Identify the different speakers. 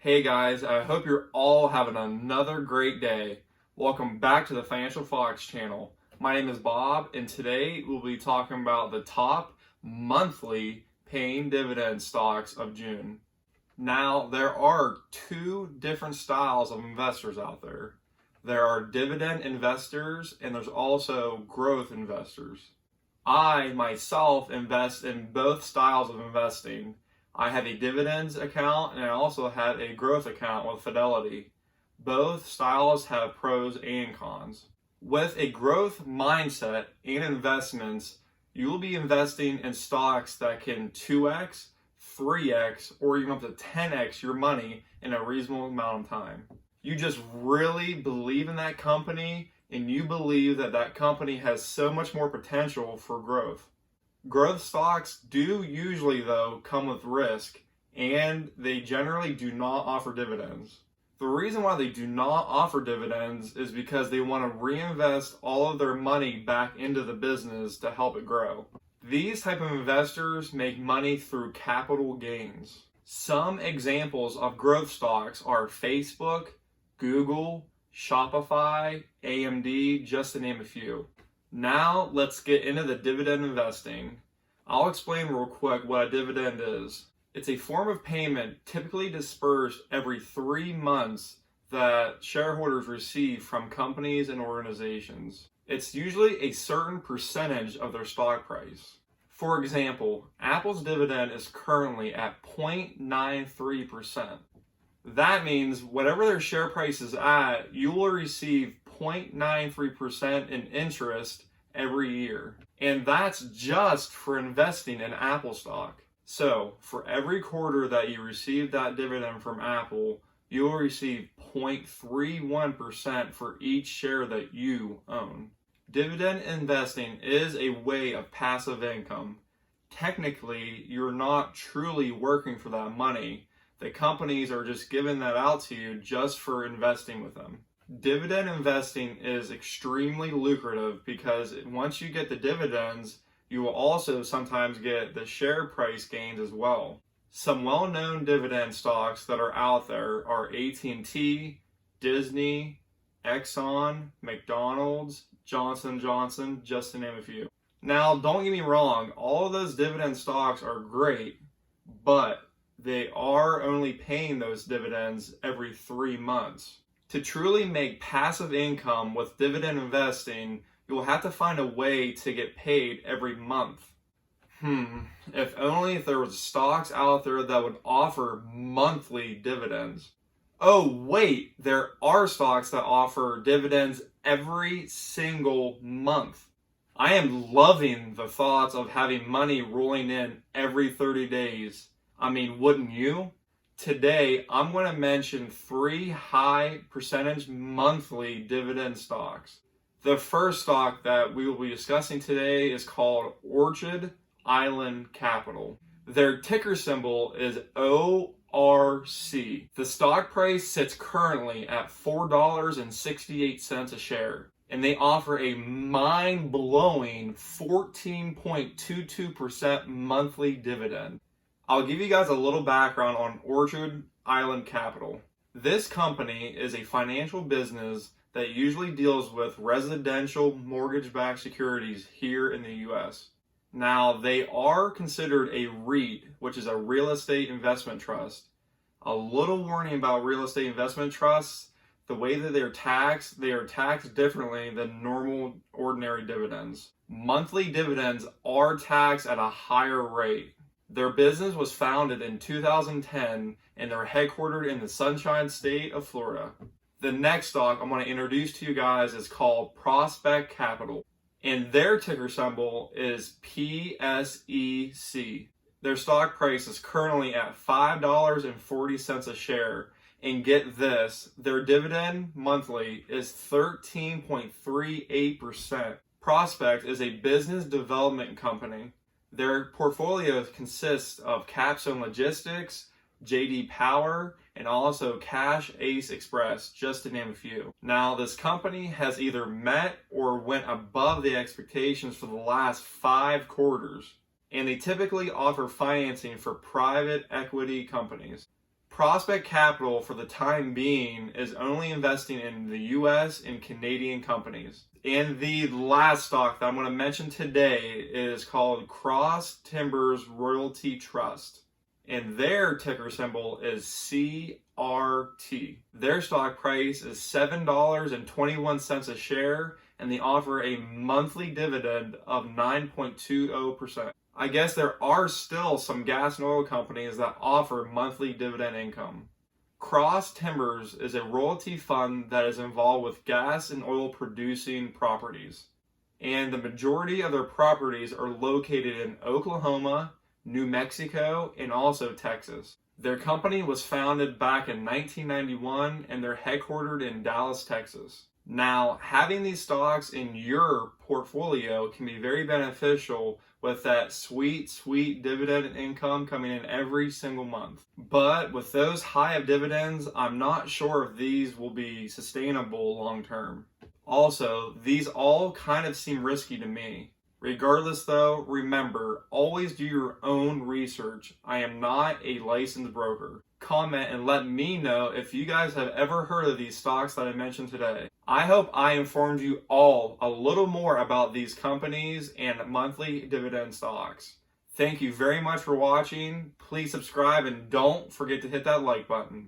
Speaker 1: Hey guys, I hope you're all having another great day. Welcome back to the Financial Fox channel. My name is Bob, and today we'll be talking about the top monthly paying dividend stocks of June. Now, there are two different styles of investors out there. There are dividend investors, and there's also growth investors. I myself invest in both styles of investing. I have a dividends account and I also have a growth account with Fidelity. Both styles have pros and cons. With a growth mindset and investments, you will be investing in stocks that can 2x, 3x, or even up to 10x your money in a reasonable amount of time. You just really believe in that company and you believe that that company has so much more potential for growth. Growth stocks do usually, though, come with risk, and they generally do not offer dividends. The reason why they do not offer dividends is because they want to reinvest all of their money back into the business to help it grow. These type of investors make money through capital gains. Some examples of growth stocks are Facebook, Google, Shopify, AMD, just to name a few. Now let's get into the dividend investing. I'll explain real quick what a dividend is. It's a form of payment typically dispersed every 3 months that shareholders receive from companies and organizations. It's usually a certain percentage of their stock price. For example, Apple's dividend is currently at 0.93%. That means whatever their share price is at, you will receive 0.93% in interest every year. And that's just for investing in Apple stock. So for every quarter that you receive that dividend from Apple, you will receive 0.31% for each share that you own. Dividend investing is a way of passive income. Technically, you're not truly working for that money. The companies are just giving that out to you just for investing with them. Dividend investing is extremely lucrative because once you get the dividends, you will also sometimes get the share price gains as well. Some well-known dividend stocks that are out there are AT&T, Disney, Exxon, McDonald's, Johnson & Johnson, just to name a few. Now, don't get me wrong, all of those dividend stocks are great, but they are only paying those dividends every 3 months. To truly make passive income with dividend investing, you will have to find a way to get paid every month. If only if there was stocks out there that would offer monthly dividends. Oh wait, there are stocks that offer dividends every single month. I am loving the thoughts of having money rolling in every 30 days. I mean, wouldn't you? Today, I'm going to mention 3 high percentage monthly dividend stocks. The first stock that we will be discussing today is called Orchid Island Capital. Their ticker symbol is ORC. The stock price sits currently at $4.68 a share, and they offer a mind-blowing 14.22% monthly dividend. I'll give you guys a little background on Orchid Island Capital. This company is a financial business that usually deals with residential mortgage-backed securities here in the US. Now, they are considered a REIT, which is a real estate investment trust. A little warning about real estate investment trusts: the way that they are taxed differently than normal ordinary dividends. Monthly dividends are taxed at a higher rate. Their business was founded in 2010 and they're headquartered in the Sunshine State of Florida. The next stock I'm going to introduce to you guys is called Prospect Capital, and their ticker symbol is PSEC. Their stock price is currently at $5.40 a share, and get this, their dividend monthly is 13.38%. Prospect is a business development company. Their portfolio consists of Capstone Logistics, JD Power, and also Cash Ace Express, just to name a few. Now, this company has either met or went above the expectations for the last 5 quarters, and they typically offer financing for private equity companies. Prospect Capital, for the time being, is only investing in the US and Canadian companies. And the last stock that I'm going to mention today is called Cross Timbers Royalty Trust. And their ticker symbol is CRT. Their stock price is $7.21 a share, and they offer a monthly dividend of 9.20%. I guess there are still some gas and oil companies that offer monthly dividend income. Cross Timbers is a royalty fund that is involved with gas and oil producing properties. And the majority of their properties are located in Oklahoma, New Mexico, and also Texas. Their company was founded back in 1991 and they're headquartered in Dallas, Texas. Now, having these stocks in your portfolio can be very beneficial with that sweet dividend income coming in every single month. But with those high of dividends, I'm not sure if these will be sustainable long term. Also, these all kind of seem risky to me. Regardless though, remember, always do your own research. I am not a licensed broker. Comment and let me know if you guys have ever heard of these stocks that I mentioned today. I hope I informed you all a little more about these companies and monthly dividend stocks. Thank you very much for watching. Please subscribe and don't forget to hit that like button.